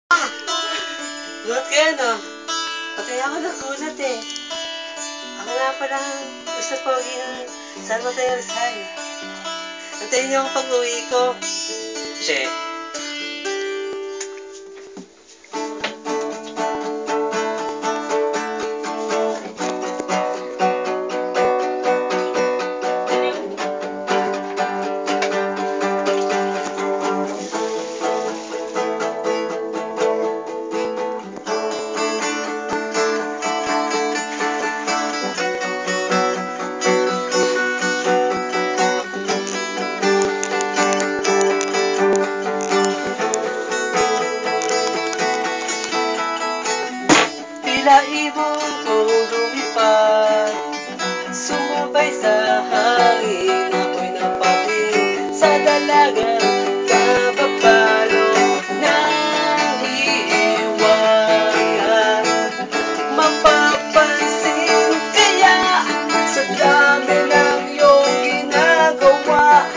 Gulat kayo, no? Pati ako nagulat eh. Ako nga palang gusto pogi ng San Mateo Rizal. Antayin niyo ang pag-uwi ko. Che. Tila ibon kong lumipad, sumabay sa hangin. Ako'y napatingin sa dalaga, kapapalo ng iiwanan. Mapapansin kaya sa dami ng iyong ginagawa,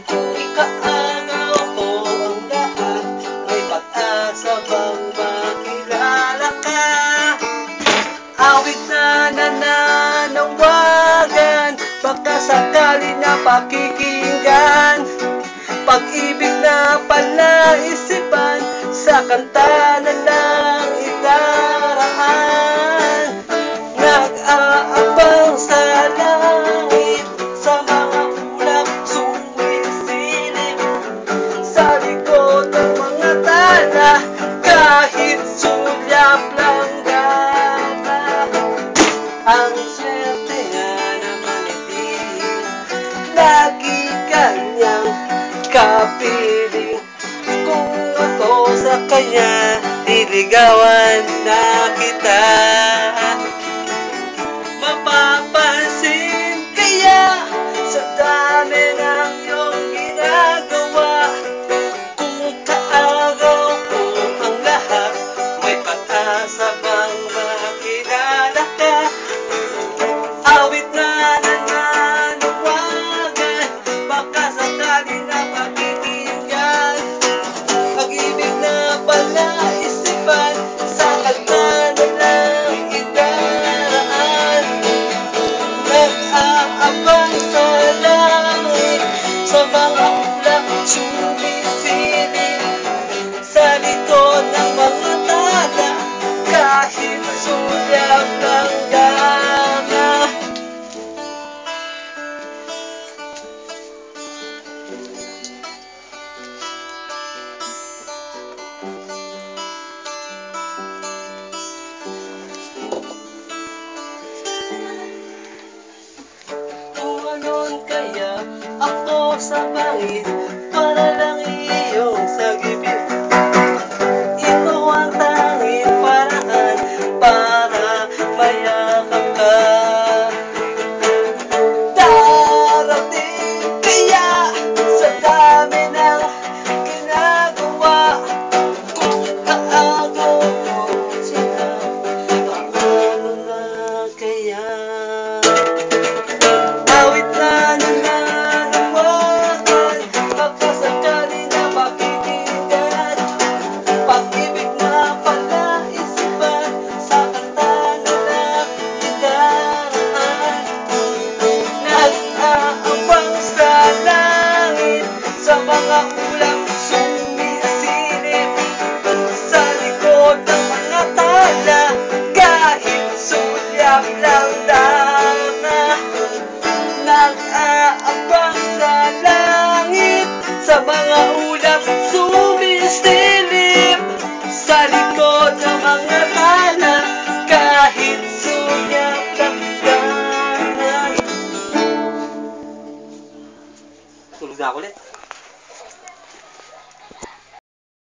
kung ikaagaw ko ang lahat, may pag-asa bang makilala ka? Awit na nananawagan, baka sakali na pakikinggan. Pag-ibig na palaisipan, sa kanta na lang idaraan. Nag-aabang sa langit, sa mga ulap sumisilip, sa likod ng mga tala, kahit sulyap lang gata. Ang swerte nga naman itinig, lagi kanyang kapiling. Kung ako sa kanya, niligawan na kita. Mapapansin kaya sa dami ng iyong ginagawa, kung kaagaw ko ang lahat, may pag-asa bang makilala ka? Awit na nananawagan, baka sakali na pakikinggan. Pag-ibig na palaisipan, sa kanta na lang idaraan. Nag-aabang sa langit, sa mga ulap sumisilip, sa likod ng mga tala, kahit sulyap ng dama. Kung anon kaya ako sa bangit, para lang iyong sagipin. Ito ang tanging paraan para mayakap ka. Darating kaya sa dami ng ginagawa, kung kaagaw ko sila, paano na kaya? Awit na nananawagan, baka sakali na pakikinggan. Pag-ibig na palaisipan, sa kanta na lang idaraan. Nag-aabang sa langit, sa mga ulap sumisilip, sa likod ng mga tala, kahit sulyap lang dama. Nag-aabang sa langit, sa mga ulap sumisilip, sa likod ng mga tala, kahit sulyap lang dama. Tulog na ako ulit.